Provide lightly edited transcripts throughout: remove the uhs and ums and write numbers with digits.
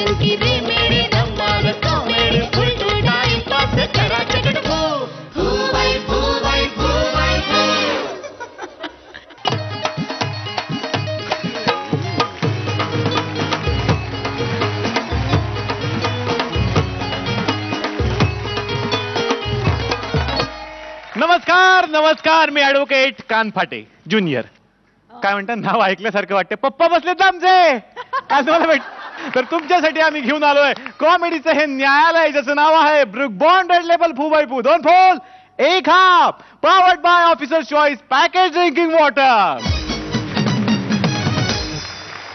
Elimination की remedy धमाल comedy full to time pass करा चकट फू फू भाई फू भाई फू भाई फू. नमस्कार नमस्कार, मी ऍडव्होकेट कानफाटे ज्युनियर. काय म्हणतात, नाव ऐकल्यासारखं वाटतं. पप्पा बसलेत ना आमचे, काय तुम्हाला भेट. तर तुमच्यासाठी आम्ही घेऊन आलोय कॉमेडीचं हे न्यायालय, ज्याचं नाव आहे ब्रुक बॉन्ड रेड लेबल फू बाय फू, 2 full 1 half, powered by officer choice package drinking water.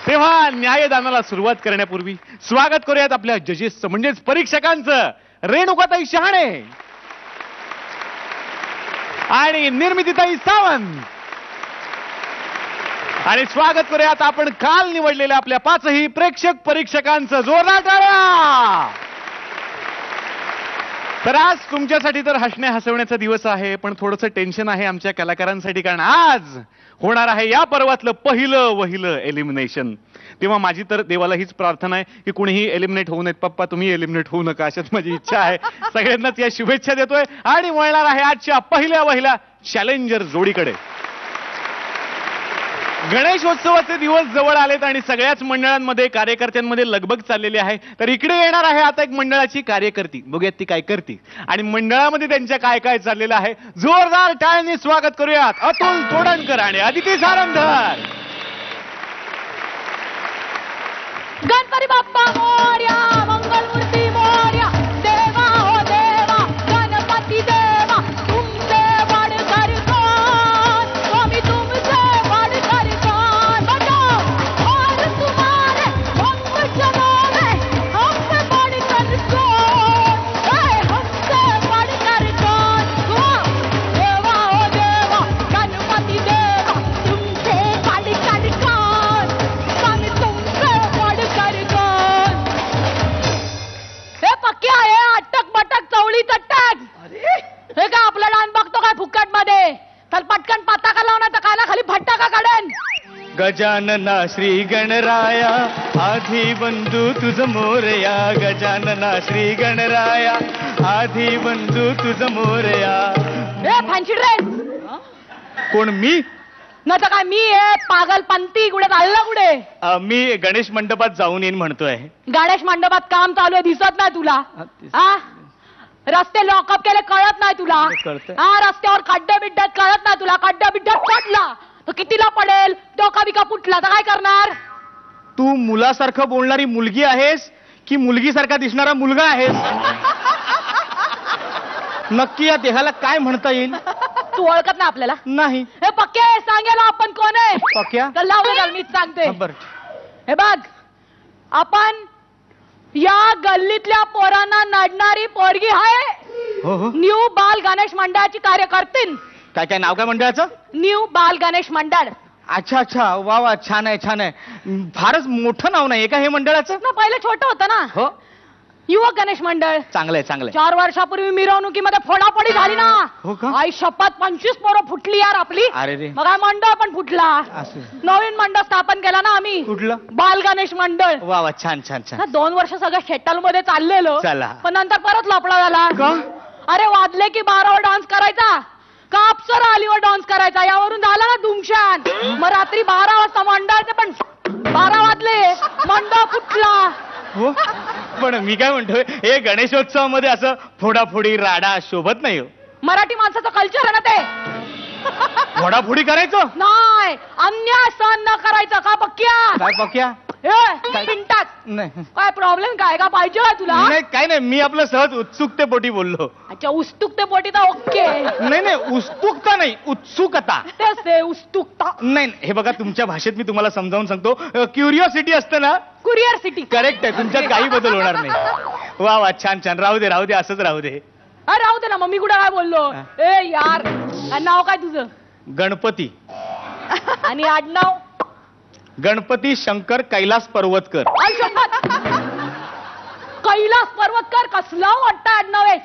तेव्हा न्यायदानाला सुरुवात करण्यापूर्वी स्वागत करूयात आपल्या जजेसचं, म्हणजेच परीक्षकांचं. रेणुकाताई शहाणे आणि निर्मितीताई सावंत. आणि स्वागत करूयात आपण काल निवडलेल्या आपल्या 5ही प्रेक्षक परीक्षकांचं. जोरदार टाळ्या. तर आज तुमच्यासाठी तर हसण्या हसवण्याचा दिवस आहे, पण थोडंसं टेन्शन आहे आमच्या कलाकारांसाठी, कारण आज होणार आहे या पर्वातलं पहिलं एलिमिनेशन. तेव्हा माझी तर देवाला हीच प्रार्थना आहे की कुणीही एलिमिनेट होऊ नयेत. पप्पा तुम्ही एलिमिनेट होऊ नका, अशाच माझी इच्छा आहे. सगळ्यांनाच या शुभेच्छा देतोय आणि वळणार आहे आजच्या पहिल्या चॅलेंजर जोडीकडे. गणेशोत्सवाचे दिवस जवळ आलेत आणि सगळ्याच मंडळांमध्ये कार्यकर्त्यांमध्ये लगबग चाललेली आहे. तर इकडे येणार आहे आता एक मंडळाची कार्यकर्ती, बघूयात ती काय करते आणि मंडळामध्ये त्यांच्या काय काय चाललेलं आहे. जोरदार टाळ्यांनी स्वागत करूयात अतुल तोडणकर आणि अदिती सारंगधर. गणपती बाप्पा मोरया, मंगलमूर्ती मोरया, देवा हो देवा, गणपती देवा, तुमचे वाडकर कोण, स्वामी तुमचे वाडकर कोण, बजाओ और तुम्हारे हम जमावे, हमसे वाडकर कोण, हमसे वाडकर कोण, देवा हो देवा, गणपती देवा, तुमचे वाडकर कोण, स्वामी तुमचे वाडकर कोण. हे पक्की आहे, अटक बटक चवळी चट्टक. हे काय आपला डान बघतो काय फुकट मध्ये, तर पटकन पताका लावण्याचा काला खाली फटाका काढेन. गजानना श्री गणराया, आधी बंधू तुझ मोरया. गजानना श्री गणराया, आधी बंधू तुझ मोरया. हे फॅन्सी ड्रेस कोण, मी? न तर काय मी आहे पागलपंती. कुठे चाललं कुठे? मी गणेश मंडपात जाऊन येईन म्हणतोय. गणेश मंडपात काम चालू आहे, दिसत नाही तुला? हा, रस्ते लॉकअप केले कळत नाही तुला? कळतंय. हा, रस्त्यावर खड्डे बिड्ड्यात कळत नाही तुला? खड्डे बिड्ड्यात पडला तर कितीला पडेल? डोका बिका फुटला तर काय करणार? तू मुलासारखं बोलणारी मुलगी आहेस की मुलगीसारखा दिसणारा मुलगा आहेस? नक्की या देहाला काय म्हणता येईल? तू ओळखत नाही आपल्याला? नाही. हे पक्के सांगेल आपण कोण आहे? पक्क्या? तर लावू दे, मीच सांगते. बरं. हे बघ, आपण या गल्लीतल्या पोरांना नडणारी पोरगी आहे. हो हो. न्यू बाल गणेश मंडळाची कार्यकर्तीन. काय काय नाव काय मंडळाचं? न्यू बाल गणेश मंडळ. अच्छा अच्छा, वा वा, छान आहे छान आहे. फारच मोठं नाव नाही का हे मंडळाचं? ना पहिलं छोटं होतं ना. हो, युवक गणेश मंडळ. चांगलंय चांगलंय. 4 वर्षापूर्वी मिरवणुकीमध्ये फोडाफोडी झाली ना. हो का? आई शपथ 25 पोरं फुटली यार आपली. अरे रे. मग मंडळ पण फुटला. असं. नवीन मंडळ स्थापन केला ना आम्ही. कुठलं? बाल गणेश मंडळ. वा वा, छान छान छान. ना 2 वर्ष सगळं शेटल मध्ये चाललेलं. चला. पण नंतर परत लफडा झाला. का? अरे वाजले की 12वर डान्स करायचा का अप्सरा आलीवर डान्स करायचा, यावरून झाला ना धुमशान. मग रात्री 12 वाजता मंडळाचे पण 12 वाजले, मंडळ फुटला. हो, पण मी काय म्हणतोय, हे गणेशोत्सवामध्ये असं फोडाफोडी राडा शोभत नाही हो. मराठी माणसाचं कल्चर आहे ना ते. फोडाफोडी करायचं नाही, अन्याय सहन न करायचं का पक्क्या? काय पक्या? पिंटात नाही काय प्रॉब्लेम काय का पाहिजे का तुला? नाही, काय नाही, मी आपलं सहज उत्सुकतेपोटी बोललो. अच्छा, उत्सुकतेपोटी तर ओके. नाही नाही, उत्सुकता नाही, उत्सुकता. तेच ते उत्सुकता. नाही, हे बघा तुमच्या भाषेत मी तुम्हाला समजावून सांगतो. क्युरिओसिटी असतं ना. Courier city. करेक्ट आहे, तुमच्यात काही बदल होणार नाही. वा वा, छान छान. राहू दे राहू दे, असंच राहू दे. राहू दे ना, मग मी कुठे काय बोललो? ए यार, नाव काय तुझं? गणपती. आणि आडनाव? गणपती शंकर कैलास पर्वतकर. कैलास पर्वतकर कसला वाटतं आडनाव आहे?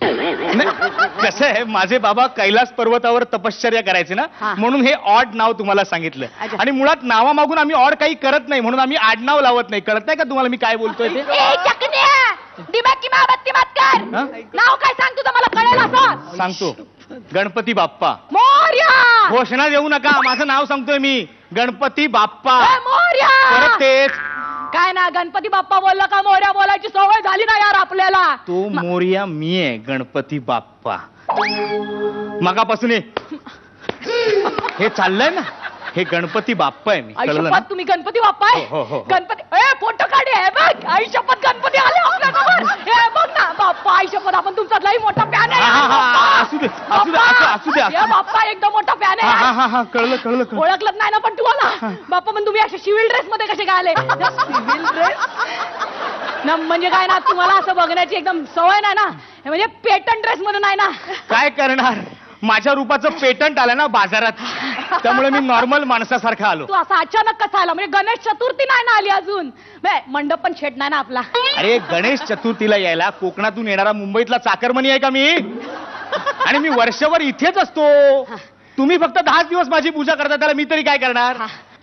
कसं आहे, माझे बाबा कैलास पर्वतावर तपश्चर्या करायचे ना, हा. म्हणून हे ऑड नाव तुम्हाला सांगितलं. अच्छा. आणि मुळात नावामागून आम्ही ऑड काही करत नाही, म्हणून आम्ही आडनाव लावत नाही. कळत नाही का तुम्हाला मी काय बोलतोय ते? ए, चकण्या! दिमाग की बाबत्ती मत कर. हा? नाव काय सांग तुझं, मला कळेल असं. सांगतो, गणपती बाप्पा. मोरया! घोषणा देऊ नका, माझं नाव सांगतोय मी, गणपती बाप्पा. ए, मोरया! परत तेच. काय ना, गणपती बाप्पा बोलला का मोरया बोलायची सवय झाली ना यार आपल्याला. तो मोरया मी आहे, गणपती बाप्पा. मगापासून हे चाललंय ना, हे गणपती बाप्पा आहे मी. कळलं ना? आयुष्यपत तुम्ही गणपती बाप्पा आहे. हो, हो, हो. गणपती ए फोटो काढे हे बघ, आयुष्यपत गणपती आले आपल्यासमोर. हे बघ ना बाप्पा, आयुष्यपत आपण तुमचा लई मोठा फॅन आहे. हा, हा, हा, बाप्पा. असू दे, असू दे, असू दे, असू दे. हे बाप्पा एकदम मोठा फॅन हा, हा, आहे. हा, हा, कळलं कळलं कळलं. ओळखलत नाही ना पण तुम्हाला बाप्पा, पण तुम्ही असे सिव्हिल ड्रेस मध्ये कसे काय आले? सिव्हिल ड्रेस ना, म्हणजे काय ना, तुम्हाला असं बघण्याची एकदम सवय नाही ना, हे म्हणजे पेटंट ड्रेस मध्ये नाही ना. काय करणार, माझ्या रूपाचं पेटंट आलं ना बाजारात, त्यामुळे मी नॉर्मल माणसासारखा आलो. तू असा अचानक कसा आला? म्हणजे गणेश चतुर्थी नाही ना आली अजून, बे, मंडप पण शेट नाही ना आपला. अरे गणेश चतुर्थीला यायला कोकणातून येणारा मुंबईतला चाकरमनी आहे का मी? आणि मी वर्षभर इथेच असतो. तुम्ही फक्त 10 दिवस माझी पूजा करता, त्याला मी तरी काय करणार?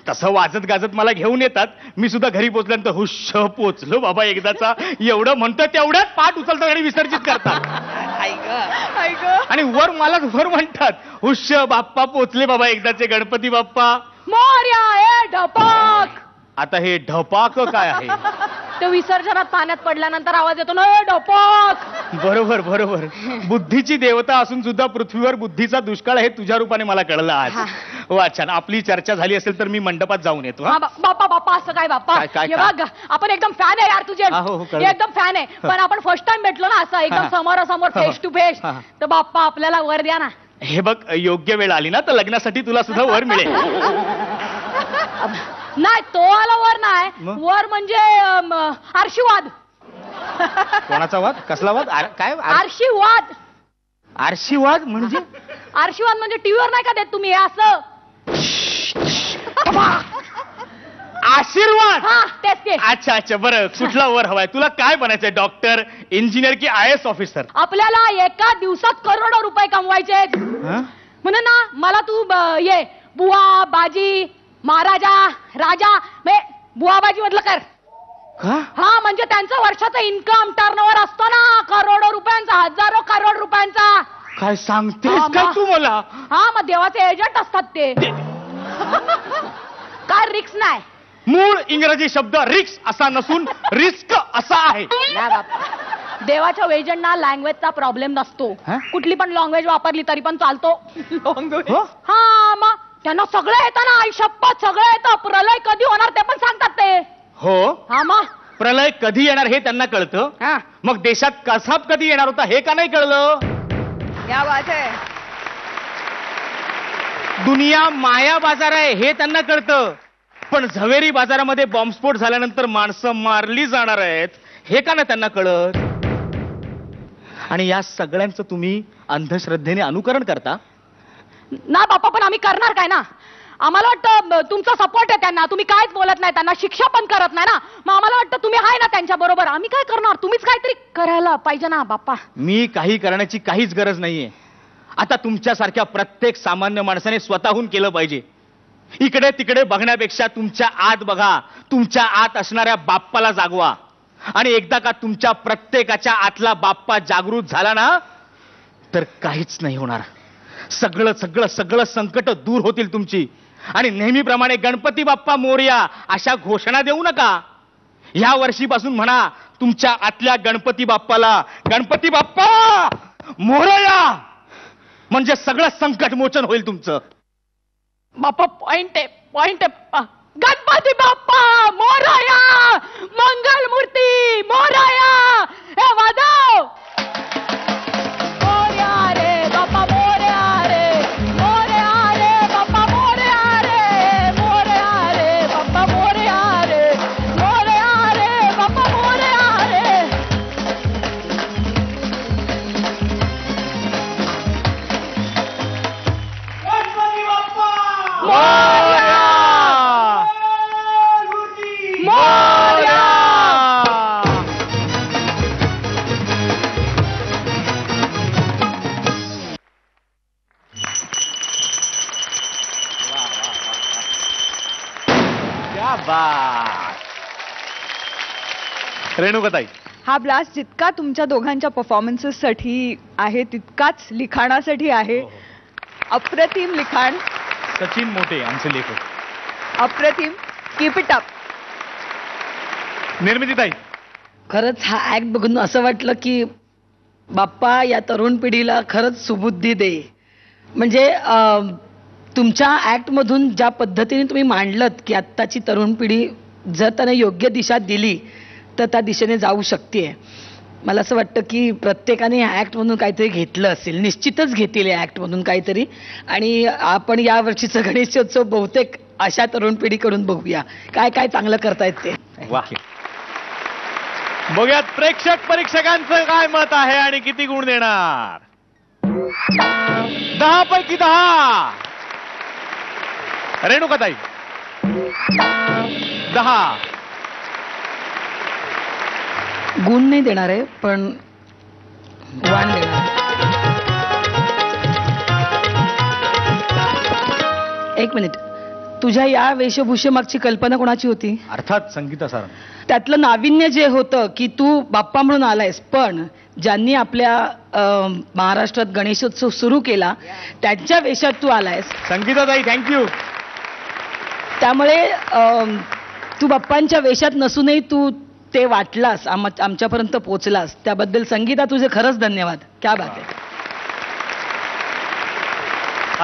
तसं वाजत गाजत मला घेऊन येतात. मी सुद्धा घरी पोचल्यानंतर हुश पोचलो बाबा एकदाचा, एवढं म्हणतो तेवढ्यात पाठ उचलतात आणि विसर्जित करतात. आणि वर मला वर म्हणतात, हुश बाप्पा पोचले बाबा एकदाचे गणपती बाप्पा. मोरया ए ढपाक. आता हे ढपाक काय आहे? ते विसर्जनात पाण्यात पडल्यानंतर आवाज येतो ना, ए ढपाक. बरोबर बरोबर. बुद्धीची देवता असून सुद्धा पृथ्वीवर बुद्धीचा दुष्काळ हे तुझ्या रूपाने मला कळलं आज. वा छान. आपली चर्चा झाली असेल तर मी मंडपात जाऊन येतो. हा, बाप्पा बाप्पा असं काय बाप्पा? काय, हे बघ, आपण एकदम फॅन आहे यार तुझे. हो, कळलं. एकदम फॅन आहे, पण आपण फर्स्ट टाइम भेटलो ना असं एकदम समोरासमोर, फेस टू फेस. हा. तर बाप्पा आपल्याला वर द्या ना. हे बघ, योग्य वेळ आली ना तर लग्नासाठी तुला सुद्धा वर मिळेल. नाही, तो आला वर नाही. मग? वर म्हणजे आरशीवाद. कोणाचा वाद? कसला वाद? काय आरशीवाद. आरशीवाद म्हणजे? आरशीवाद म्हणजे टीव्हीवर नाही का देत तुम्ही हे असं? आशीर्वाद. हा, तेच ते. अच्छा अच्छा, बरं. कुठला वर हवाय तुला? काय बनायचंय? डॉक्टर, इंजिनियर की IAS ऑफिसर? आपल्याला एका दिवसात करोडो रुपये कमवायचे म्हणून ना, मला तू ये बुवा बाजी महाराजा राजा बुवा बाजी मधलं कर. हा, म्हणजे त्यांचं वर्षाचं इन्कम टर्नओव्हर असतो ना, करोडो रुपयांचा, हजारो करोड रुपयांचा. काय सांगतेस काय तू मला? हा, मग देवाचे एजंट असतात ते. काय रिक्स नाही. मूळ इंग्रजी शब्द रिक्स असा नसून रिस्क असा आहे. नाही बाप्पा, देवाच्या एजंटना लँग्वेजचा प्रॉब्लेम नसतो. हा? कुठली पण लँग्वेज वापरली तरी पण चालतो. हो? हा, मग त्यांना सगळं येतं ना, आयुष्यपत सगळं येतं. प्रलय कधी होणार ते पण सांगतात ते. हो, हा, मग प्रलय कधी येणार हे त्यांना कळतं. हा, मग देशात कसाब कधी येणार होता हे का नाही कळलं? या बात आहे. दुनिया माया बाजार आहे हे त्यांना कळतं. पण झवेरी बाजारामध्ये बॉम्बस्फोट झाल्यानंतर माणसं मारली जाणार आहेत हे का नाही त्यांना कळत? आणि या सगळ्यांचं तुम्ही अंधश्रद्धेने अनुकरण करता ना बाप्पा, पण आम्ही करणार काय ना? आम्हाला वाटतं तुमचा सपोर्ट आहे त्यांना, तुम्ही काहीच बोलत नाही, त्यांना शिक्षा पण करत नाही ना, मग आम्हाला वाटतं तुम्ही आहे ना त्यांच्या बरोबर. आम्ही काय करणार? तुम्हीच काहीतरी करायला पाहिजे ना बाप्पा. मी काही करण्याची काहीच गरज नाहीये. आता तुमच्यासारख्या प्रत्येक सामान्य माणसाने स्वतःहून केलं पाहिजे. इकडे तिकडे बघण्यापेक्षा तुमच्या आत बघा. तुमच्या आत असणाऱ्या बाप्पाला जागवा. आणि एकदा का तुमच्या प्रत्येकाच्या आतला बाप्पा जागृत झाला ना, तर काहीच नाही होणार. सगळं सगळं सगळं संकट दूर होतील तुमची. आणि नेहमीप्रमाणे गणपती बाप्पा मोरया अशा घोषणा देऊ नका. ह्या वर्षीपासून म्हणा तुमच्या आतल्या गणपती बाप्पाला, गणपती बाप्पा मोरया, म्हणजे सगळं संकट मोचन होईल तुमचं. बाप्पा पॉइंट आहे, पॉइंट आहे. गणपती बाप्पा मोरया, मंगल मूर्ती मोरया. हे वाजव. मोरया रे बाप्पा, मोरया रे, मोरया रे बाप्पा, मोरया रे, मोरया रे बाप्पा, मोरया रे, मोरया रे बाप्पा, मोरया रे. मोरया! मोरया! बात. रेणुकाताई, हा ब्लास्ट जितका तुमच्या दोघांच्या परफॉर्मन्सेससाठी आहे तितकाच लिखाणासाठी आहे. अप्रतिम लिखाण, सचिन मोठे आमचे लेखक. अप्रतिम. Keep it up. निर्मितीताई, खरंच हा ऍक्ट बघून असं वाटलं की बाप्पा या तरुण पिढीला खरंच सुबुद्धी दे. म्हणजे तुमच्या ऍक्ट मधून ज्या पद्धतीने तुम्ही मांडलत की आत्ताची तरुण पिढी जर त्यांना योग्य दिशा दिली तर त्या दिशेने जाऊ शकते. मला असं वाटतं की प्रत्येकाने या ऍक्ट मधून काहीतरी घेतलं असेल, निश्चितच घेतील या ऍक्ट मधून काहीतरी. आणि आपण या वर्षीचं गणेशोत्सव बहुतेक अशा तरुण पिढीकडून बघूया काय काय चांगलं करतायत ते. वा. बघूयात प्रेक्षक परीक्षकांचं काय मत आहे आणि किती गुण देणार. 10 पैकी 10. रेणुकाताई 10. गुण नाही देणार आहे पण वाण देणार. एक मिनिट, तुझ्या या वेशभूषेमागची कल्पना कोणाची होती? अर्थात संगीता सर. त्यातलं नाविन्य जे होतं की तू बाप्पा म्हणून आलायस, पण ज्यांनी आपल्या महाराष्ट्रात गणेशोत्सव सुरू केला त्यांच्या वेशात तू आलायस. संगीताताई थँक्यू. त्यामुळे तू बाप्पांच्या वेशात नसूनही तू ते वाटलास, आमच्यापर्यंत पोहोचलास, त्याबद्दल संगीता तुझे खरंच धन्यवाद. क्या बात आहे.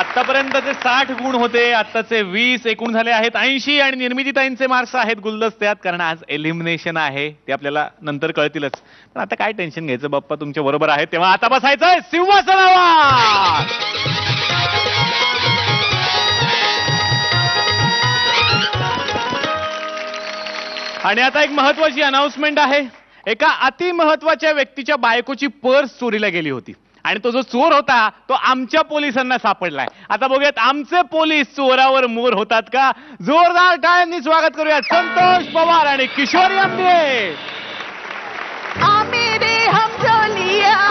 आतापर्यंतचे 60 गुण होते, आत्ताचे 20 एकूण झाले आहेत 80. आणि निर्मितीताईंचे मार्क्स आहेत गुलदस्त्यात, कारण आज एलिमिनेशन आहे. ते आपल्याला नंतर कळतीलच. पण आता काय टेन्शन घ्यायचं, बाप्पा तुमच्या बरोबर आहे. तेव्हा आता बसायचंय सिंहासनावर. आणि आता एक महत्वाची अनाउन्समेंट आहे. एका अति महत्वाच्या व्यक्तीच्या बायकोची पर्स चोरीला गेली होती आणि तो जो चोर होता तो आमच्या पोलिसांना सापडलाय. आता बघूयात आमचे पोलीस चोरावर मोर होतात का. जोरदार टाळ्यांनी स्वागत करूया संतोष पवार आणि किशोरी आंबे.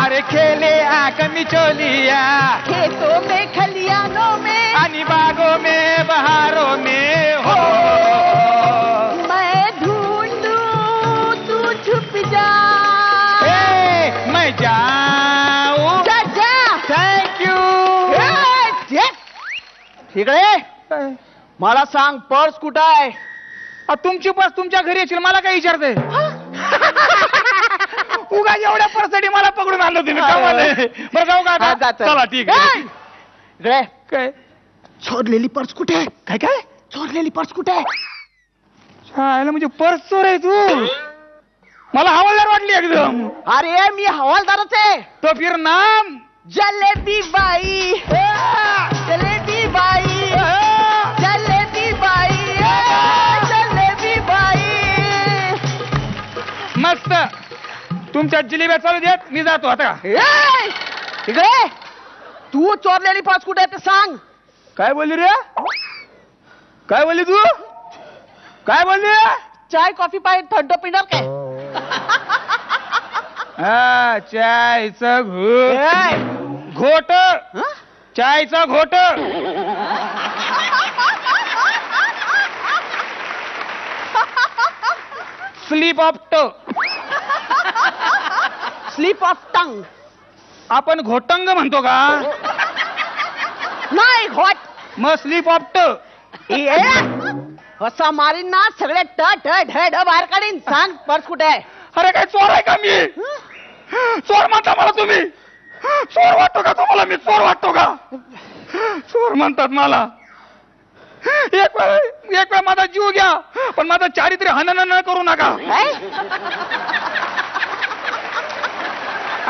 अरे खेले आकमी चोलिया, खेतों में खलियानों में आणि बागों में बहारों में हो. मैं ढूंढूं तू छुप जा. मैं जाऊं. Thank you. इकडे मला सांग, पर्स कुठं आहे? तुमची पर्स तुमच्या घरी येशील, मला काय विचारते? उगा एवढ्या पर्ससाठी मला पकडून आणलं तुम्ही. बरं जाऊ का आता? चला ठीक आहे. इकडे काय चोरलेली पर्स कुठे आहे? काय काय चोरलेली पर्स कुठे आहे? छायला म्हणजे पर्स चोर आहे तू? मला हवालदार वाटली एकदम. अरे मी हवालदारच आहे. तो फिर नाम जलेबी बाई, जलेबी बाई, जलेबी बाई, जलेबी बाई. मस्त. तुमच्या जिलेब्या चालू देत, मी जातो आता. इकडे तू चोरलेली पर्स कुठे आहे ते सांग. काय बोलली रे? काय बोलली तू? काय बोलली? चाय कॉफी पाहिजे थंड पिणार काय? चायचा घोट, चायचा घोट. Sleep of tongue. Sleep of tongue. आपण घोटंग म्हणतो का? नाही घोट. मग स्लीप ऑफ ट. असा मारीन ना सगळे ट बाहेर काढीन. सांग पर्स कुठे आहे? अरे काय चोर आहे का मी? चोर म्हणता मला तुम्ही? चोर वाटतो का तुम्हाला मी? चोर वाटतो का? चोर म्हणतात मला. एक वेळ माझा जीव घ्या, पण माझं चारित्र्य हनन करू नका.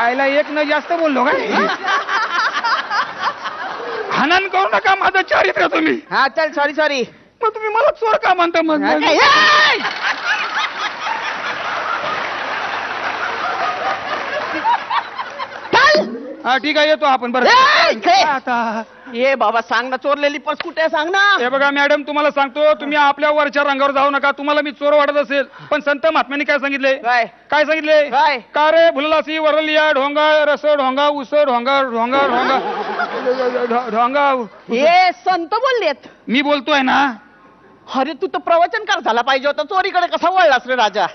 आयला एक न जास्त बोललो काय? हनन करू नका माझं चारित्र्य तुम्ही. हा चल सॉरी. मग तुम्ही मला चोर का म्हणता? मग हा ठीक आहे, येतो आपण. बरं आता ये बाबा सांग ना, चोरलेली पर्स कुठे आहे सांग ना. हे बघा मॅडम, तुम्हाला सांगतो, तुम्ही आपल्या वरच्या रंगावर जाऊ नका. तुम्हाला मी चोर वाटत असेल, पण संत महात्म्यांनी काय सांगितले? काय सांगितले? का रे भुललासी वरलिया ढोंगा रस ढोंगा उस ढोंगा ढोंगा ढोंगा ढोंगा. हे संत बोललेत. मी बोलतोय ना. अरे तू तर प्रवचनकार झाला पाहिजे होता, चोरीकडे कसा वळलास रे राजा?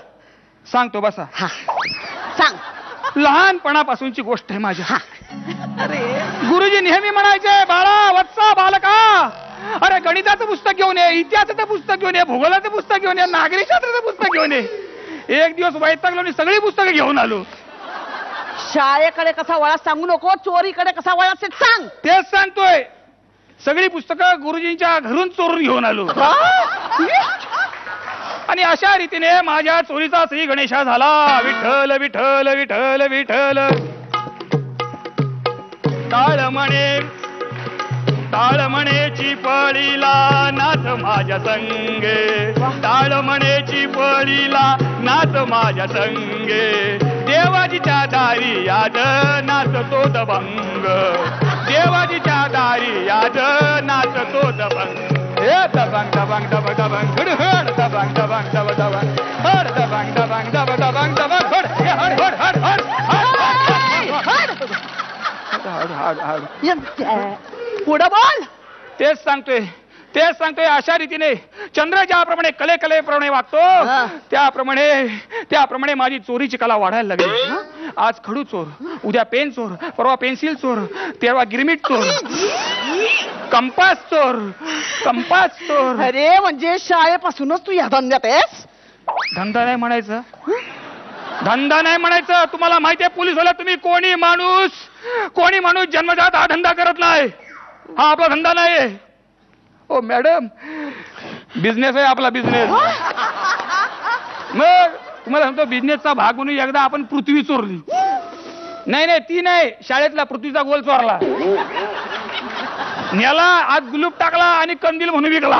सांगतो बसा. हा सांग. लहानपणापासूनची गोष्ट आहे माझ्या. अरे गुरुजी नेहमी म्हणायचे, बाळा वत्सा बालका, अरे गणिताचं पुस्तक घेऊन ये, इतिहासाचं पुस्तक घेऊन ये, भूगोलाचं पुस्तक घेऊन ये, नागरिकशास्त्राचं पुस्तक घेऊन ये. एक दिवस वैतागलो आणि सगळी पुस्तकं घेऊन आलो. शाळेकडे कसा वळास सांगू नको, चोरीकडे कसा वळास ते सांग. तेच सांगतोय, सगळी पुस्तकं गुरुजींच्या घरून चोरून घेऊन आलो. आणि अशा रीतीने माझ्या चोरीचा श्री गणेशा झाला. विठ्ठल विठ्ठल विठ्ठल विठ्ठल. ताळमणेची पळीला नाच माझ्या संगे, ताळमणेची पळीला नाच माझ्या संगे. देवाजीच्या दारी आज नाचतो दबंग, देवाजीच्या दारी आज नाचतो दबंग. दबंग दबंग दब दबंग हड हड दबंग दबंग दब दबंग हड दबंग दबंग दब दबंग दबंग हड हड हड हड हड हड. पुढं बोल. तेच सांगतोय अशा रीतीने चंद्र ज्याप्रमाणे कलेप्रमाणे वागतो, त्याप्रमाणे माझी चोरीची कला वाढायला लागली. आज खडू चोर, उद्या पेन चोर, परवा पेन्सिल चोर, तेरवा गिरमिट चोर, कंपास चोर. अरे म्हणजे शाळेपासूनच तू या धंद्यात आहेस? धंदा नाही म्हणायचं. तुम्हाला माहितीये पोलीस वाला, तुम्ही कोणी माणूस जन्मजात हा धंदा करत नाही. हा आपला धंदा नाही. ओ मॅडम, बिझनेस आहे आपला, बिझनेस. मग तुम्हाला सांगतो, बिझनेसचा भाग म्हणून एकदा आपण पृथ्वी चोरली. नाही ती नाही, शाळेतला पृथ्वीचा गोल चोरला. न्याला आत गुलूप टाकला आणि कंदील म्हणून विकला.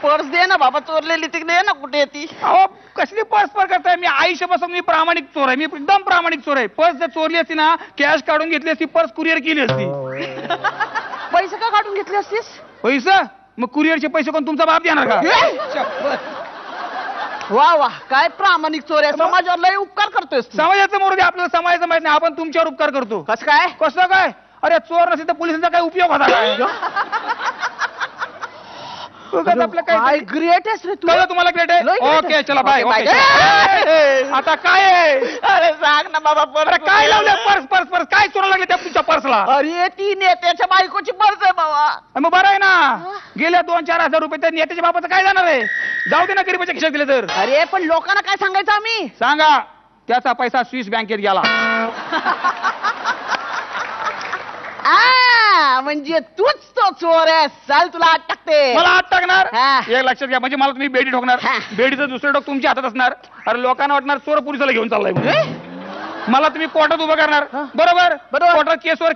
पर्स दे ना बाबा, चोरलेली ती दे ना, कुठे येते? अहो कसली पर्स करताय? मी आयुष्यापासून मी प्रामाणिक चोर आहे, मी एकदम प्रामाणिक चोर आहे. पर्स जर चोरली असती ना, कॅश काढून घेतली असती, पर्स कुरिअर केली असती. पैसे का काढून घेतले असतीस? पैसा? मग कुरिअरचे पैसे कोण तुमचा बाप देणार का? वा वा, काय प्रामाणिक चोर आहे. समाजावर लय उपकार करतोय. समाजाचं मोरू दे, आपल्याला समाजाचं माहित नाही, आपण तुमच्यावर उपकार करतो. कसं काय? अरे चोर नसेल तर पोलिसांचा काय उपयोग होता काय? काय ग्रेट आहेस रे तू. तुम्हाला ग्रेट आहे? ओके चला बाय. आता काय आहे? अरे सांग ना बाबा. अरे काय लावलं? पर्स काय चोरा लागले त्या तुमच्या पर्सला? अरे ती नेत्याच्या बायकोची पर्स आहे बाबा. मग बरं आहे ना, गेल्या 2-4 हजार रुपये त्या नेत्याच्या बापाचं काय जाणार आहे? जाऊ दे ना, गरीबाच्या खिशात दिले तर. अरे पण लोकांना काय सांगायचं आम्ही? सांगा, त्याचा पैसा स्विस बँकेत गेला. म्हणजे तूच तो चोर आहे. चाल तुला आत टाकते. मला आत टाकणार? हा. एक लक्षात घ्या, म्हणजे मला तुम्ही बेडी ठोकणार. हा. बेडीचं दुसरं डोक तुमच्या हातात असणार. अरे लोकांना वाटणार चोर पोलिसाला घेऊन चाललाय म्हणून. मला तुम्ही कोर्टात उभं करणार. बरोबर. कोर्टात केसवर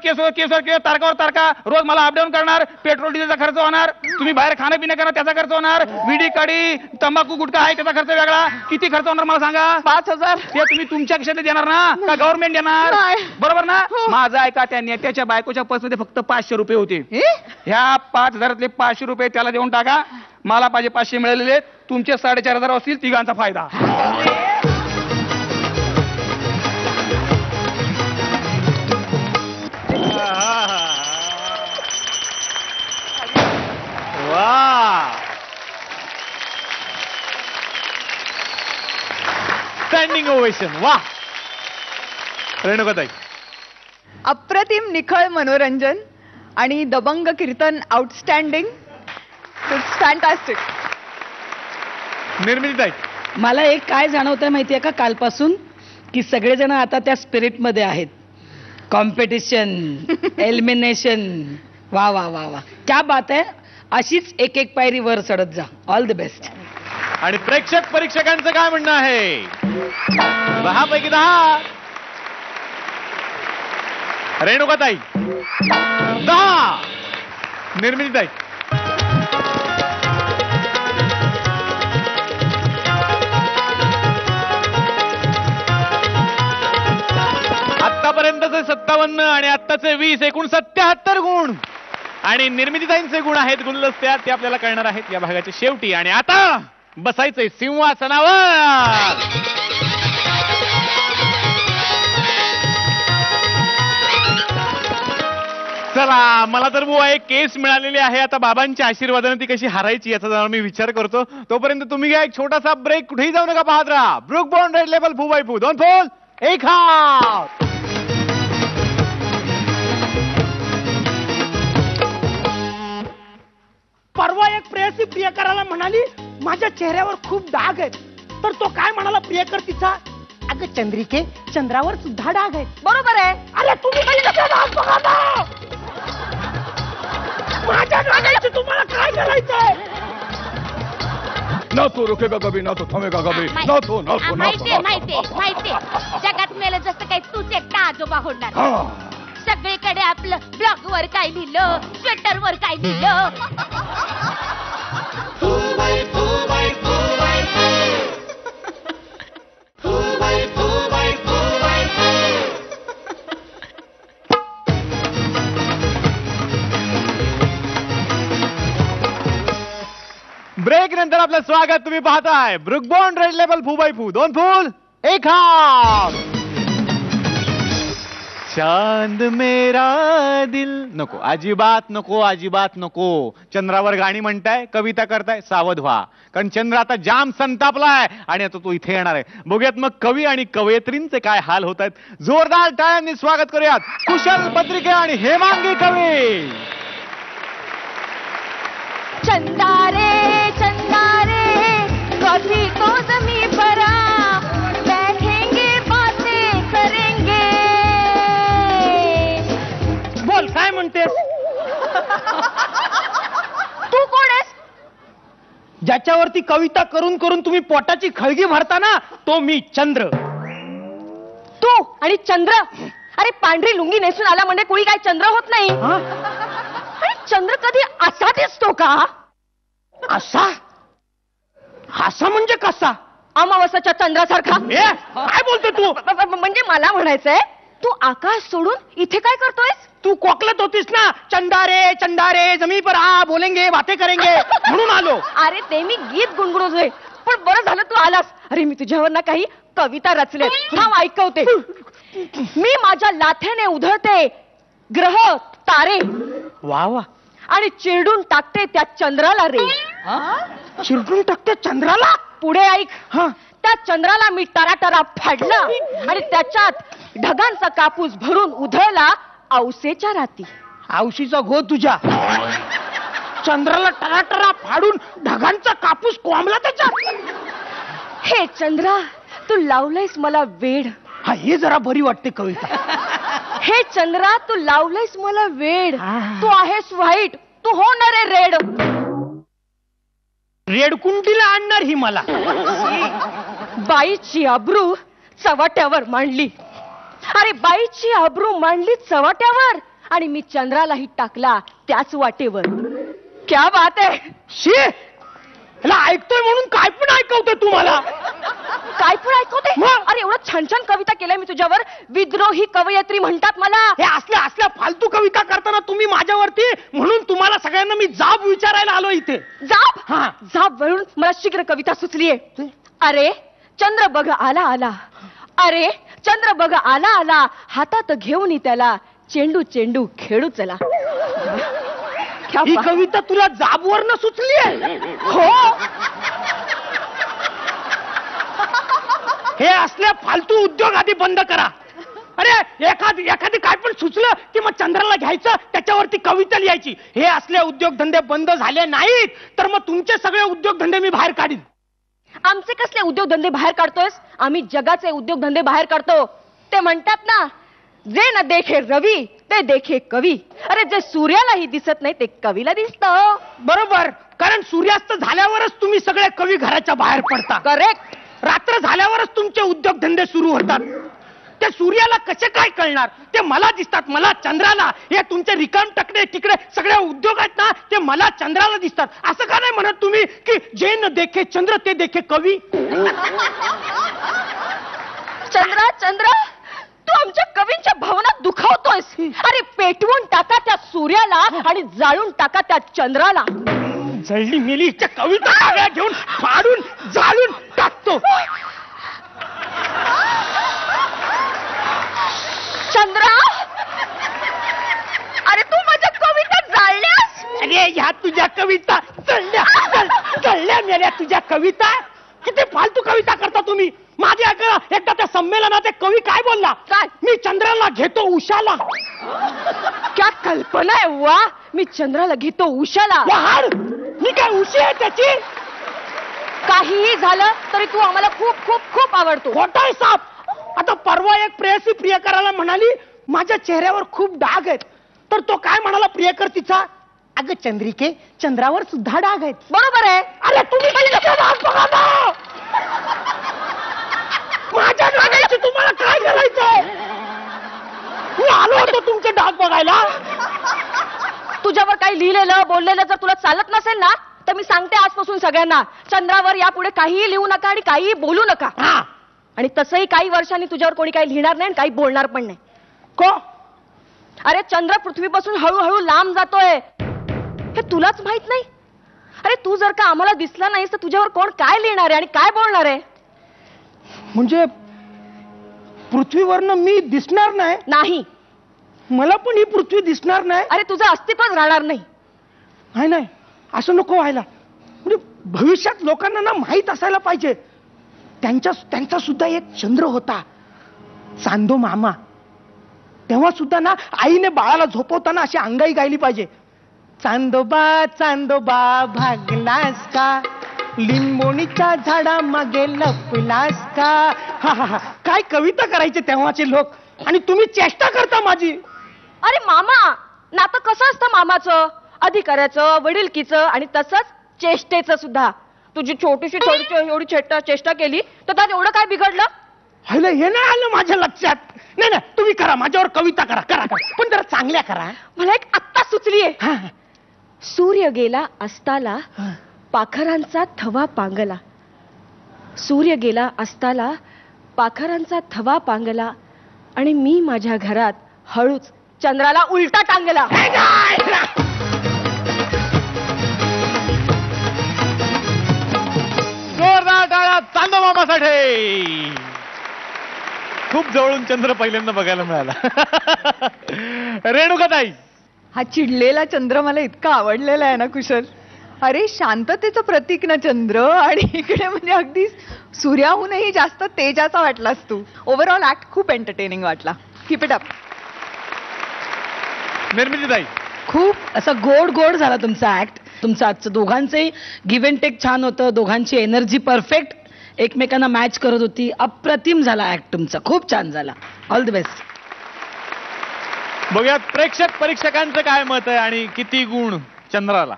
तारकावर तारका, रोज मला अपडाऊन करणार. पेट्रोल डिझेलचा खर्च होणार. तुम्ही बाहेर खाणं पिणं करणार, त्याचा खर्च होणार. विडी काडी तंबाखू गुटखा आहे, त्याचा खर्च वेगळा. किती खर्च होणार मला सांगा? 5,000. ते तुम्ही तुमच्या खिशात देणार ना, का गव्हर्नमेंट देणार? बरोबर ना? माझं ऐका, त्या नेत्याच्या बायकोच्या पर्समध्ये फक्त 500 रुपये होते. ह्या 5,000तले 500 रुपये त्याला देऊन टाका. मला पाहिजे 500 मिळालेले. तुमचे 4,500 असतील, तिघांचा फायदा. Standing ovation. वा रेणुकाताई. अप्रतिम निखळ मनोरंजन आणि दबंग कीर्तन आउटस्टँडिंग. फॅन्टास्टिक. निर्मितीताई. मला एक काय जाणवतंय माहितीये का कालपासून, की सगळेजण आता त्या स्पिरिट मध्ये आहेत. Competition, elimination. वा वा वा वा, क्या बात आहे. अशीच एक पायरी वर चढत जा. All the best. आणि परीक्षकांचं काय म्हणणं आहे? 10 पैकी 10. रेणुकाताई 10. निर्मितीताई. आतापर्यंतचे 57 आणि आत्ताचे 20, एकूण 77 गुण. आणि निर्मितीताईंचे गुण आहेत गुणलस्त्यात, ते आपल्याला कळणार आहेत या भागाच्या शेवटी. आणि आता बसायचंय सिंहासनावर. चला, मला तर बुवा एक केस मिळालेली आहे. आता बाबांच्या आशीर्वादाने ती कशी हारायची याचा जरा मी विचार करतो. तोपर्यंत तुम्ही घ्या एक छोटासा ब्रेक. कुठेही जाऊ नका, पाहत राहा ब्रुक बॉन्ड रेड लेबल फू बाय फू. 2 फूल 1 हाफ. परवा एक प्रेयसी प्रियकराला म्हणाली माझ्या चेहऱ्यावर खूप डाग आहेत. तर तो काय म्हणाला प्रियकर तिचा, अगं चंद्रिके चंद्रावर सुद्धा डाग आहेत. बरोबर आहे. अरे तुम्ही कधी कशा डाग बघा ना, माझ्या डागायचं तुम्हाला काय करायचंय. ना तो रुकेगा कभी, ना तो थमेगा कभी, ना तो माहितीये जगात मेलं जसं काही तूच एकटा आजोबा होणार. सगळीकडे आपलं ब्लॉग वर काय लिहिलं, स्वेटर वर काय लिहिलं. ब्रेक नंतर आपलं स्वागत. तुम्ही पाहताय ब्रुक बॉन्ड रेड लेबल फू बाय फू. 2 फूल 1 हाफ. चांद मेरा दिल. नको, अजिबात नको, अजिबात नको. चंद्रावर गाणी म्हणताय, कविता करताय, सावध व्हा. कारण चंद्र आता जाम संतापलाय आणि आता तो इथे येणार आहे. बघूयात मग कवी आणि कवयित्रींचे काय हाल होत आहेत. जोरदार टाळ्यांनी स्वागत करूयात कुशल पत्रिके आणि हेमांगी कवी. चंदारे कभी तो जमी पर आ, बैठेंगे बातें करेंगे. बोल काय म्हणतेस. तू कोण आहेस. ज्याच्यावरती कविता करून करून तुम्ही पोटाची खळगी भरता ना, तो मी चंद्र. तू आणि चंद्र. अरे पांढरी लुंगी नेसून आला म्हणजे कोणी काय चंद्र होत नाही. आणि चंद्र कधी असा दिसतो का. असा असा म्हणजे कसा. अमावस्याच्या चंद्रासारखा. काय बोलतो तू. म्हणजे मला म्हणायचंय तू आकाश सोडून इथे काय करतोयस. तू कोकलत होतीस ना, चंदारे जमी पर आ, बोलेंगे बातें करेंगे म्हणून आलो. अरे ते मी गीत गुणगुणत होते, पण बरं झालं तू आलास. अरे मी तुझ्यावर ना काही कविता रचले, थांब ऐकवते. मी माझ्या लाथेने उधळते ग्रह तारे. वा वा. आणि चिरडून टाकते त्या चंद्राला रे. चिरडून टाकते चंद्राला. पुढे ऐक. त्या चंद्राला मी टराटरा फाडलं आणि त्याच्यात ढगांचा कापूस भरून उधळला औसेच्या राती. औशीचा गो तुझ्या. चंद्राला टराटरा फाडून ढगांचा कापूस कोंबला त्याच्यात. हे चंद्रा तू लावलंयस मला वेड. हा हे जरा बरी वाटते कविता. हे चंद्रा तू लावलंयस मला वेड. तू आहेस व्हाईट, तू होणार आहे रेड. रेडकुंडीला आणणार ही मला. बाईची अब्रू चव्हाट्यावर मांडली. अरे बाईची अब्रू मांडली चव्हाट्यावर आणि मी चंद्रालाही टाकला त्याच वाटेवर. क्या बात आहे. शी याला ऐकतोय म्हणून काय पण ऐकवतोय तुम्हाला. काय पण ऐकवते. अरे एवढं छान छान कविता केल्या मी तुझ्यावर. विद्रोही कवयित्री म्हणतात मला. हे असल्या फालतू कविता करताना तुम्ही माझ्यावरती, म्हणून तुम्हाला सगळ्यांना मी जाब विचारायला आलो इथे. जाब. हा जाब वरून मला शीघ्र कविता सुचलीये. अरे चंद्र बघ आला आला. अरे चंद्र बघ आला आला. हातात घेऊन त्याला चेंडू चेंडू खेळू चला. ही कविता तुला जाबवरनं सुचली आहे. हो. हे असल्या फालतू उद्योग आधी बंद करा. अरे एखादी काय पण सुचलं की मग चंद्राला घ्यायचं, त्याच्यावरती कविता लिहायची. हे असले उद्योगधंदे बंद झाले नाहीत तर मग तुमचे सगळे उद्योगधंदे मी बाहेर काढीन. आमचे कसले उद्योगधंदे बाहेर काढतोयस. आम्ही जगाचे उद्योगधंदे बाहेर काढतो. ते म्हणतात ना, जे न देखे रवी ते देखे कवी. अरे जे सूर्यालाही दिसत नाही ते कवीला दिसतं. बरोबर. कारण सूर्यास्त झाल्यावरच तुम्ही सगळे कवी घराच्या बाहेर पडता. करेक्ट. रात्र झाल्यावरच तुमचे उद्योगधंदे सुरू होतात. ते सूर्याला कसे काय कळणार. ते मला दिसतात, मला चंद्राला. हे तुमचे रिकाम टकडे तिकडे सगळे उद्योग आहेत ना, ते मला चंद्राला दिसतात. असं का नाही म्हणत तुम्ही की जे न देखे चंद्र ते देखे कवी. चंद्रा तू आमच्या कवींच्या भावना दुखावतोयस. अरे पेटवून टाका त्या सूर्याला आणि जाळून टाका त्या चंद्राला. जळली मेलीच्या कविता सगळ्या घेऊन फाडून जाळून टाकतो. चंद्रा अरे तू अरे ह्या तुझ्या कविता चढल्या मेल्या तुझ्या कविता. किती फालतू कविता करता तुम्ही. माझ्या एकदा त्या संमेलनात एक कवी काय बोलला, काय? मी चंद्राला घेतो उशाला. क्या कल्पना आहे वा. मी चंद्राला घेतो उशाला. वाढ मी काय उशी आहे त्याची. काहीही झालं तरी तू आम्हाला खूप खूप खूप आवडतो. खोटाय साप. आता परवा एक प्रेयसी प्रियकराला म्हणाली माझ्या चेहऱ्यावर खूप डाग आहेत. तर तो काय म्हणाला प्रियकर तिचा, अगं चंद्रिके चंद्रावर सुद्धा डाग आहेत. बरोबर आहे. अरे तुम्ही त्याचे डाग बघा ना. माझ्या डागायची तुम्हाला काय करायचंय. मी आलो होतो तुमचे डाग बघायला. तुझ्यावर काही लिहिलेलं बोललेलं जर तुला चालत नसेल ना तर मी सांगते आजपासून सगळ्यांना, चंद्रावर यापुढे काहीही लिहू नका आणि काहीही बोलू नका. हा आणि तसंही काही वर्षांनी तुझ्यावर कोणी काही लिहिणार नाही आणि काही बोलणार पण नाही. को अरे चंद्र पृथ्वीपासून हळूहळू लांब जातोय हे तुलाच माहित नाही. अरे तू जर का आम्हाला दिसला नाहीस तर तुझ्यावर कोण काय लिहिणार आहे आणि काय बोलणार आहे. म्हणजे पृथ्वीवरनं मी दिसणार नाही. नाही. मला पण ही पृथ्वी दिसणार नाही. अरे तुझं अस्तित्वच राहणार नाही. नाही नाही असं नको व्हायला. म्हणजे भविष्यात लोकांना ना माहित असायला पाहिजे. त्यांचा सुद्धा एक चंद्र होता, चांदो मामा. तेव्हा सुद्धा ना आईने बाळाला झोपवताना अशी अंगाई गायली पाहिजे. चांदोबा चांदोबा भागलास का, लिंबोणीच्या झाडा मागे लपलास का. हा हा हा काय कविता करायचे तेव्हाचे लोक. आणि तुम्ही चेष्टा करता माझी. अरे मामा नातं कसं असतं मामाचं, अधिकाऱ्याचं, वडिलकीचं आणि तसंच चेष्टेचं सुद्धा. तुझी छोटीशी एवढी चेष्टा केली तर त्यात एवढं काय बिघडलं. हायला हे नाही आलं माझ्या लक्षात. नाही नाही तुम्ही करा माझ्यावर कविता करा करा पण जरा चांगल्या करा. मला एक आत्ता सुचलीये. सूर्य गेला अस्ताला पाखरांचा थवा पांगला. सूर्य गेला अस्ताला पाखरांचा थवा पांगला आणि मी माझ्या घरात हळूच चंद्राला उलटा टांगला. जोरदार टाळ्या चांदो मामासाठी. खूप जवळून चंद्र पहिल्यांदा बघायला मिळाला. रेणुकाताई. हा चिडलेला चंद्र मला इतका आवडलेला आहे ना कुशल. अरे शांततेचं प्रतीक ना चंद्र. आणि इकडे म्हणजे अगदी सूर्याहूनही जास्त तेजाचा वाटलास तू. ओव्हरऑल ऍक्ट खूप एंटरटेनिंग वाटला. Keep it up. निर्मितीताई. खूप असा गोड गोड झाला तुमचा ऍक्ट. तुमचं आजचं दोघांचंही गिव्ह अँड टेक छान होतं. दोघांची एनर्जी परफेक्ट एकमेकांना मॅच करत होती. अप्रतिम झाला ऍक्ट तुमचा. खूप छान झाला. All the best. बघूयात परीक्षकांचं काय मत आहे आणि किती गुण चंद्राला.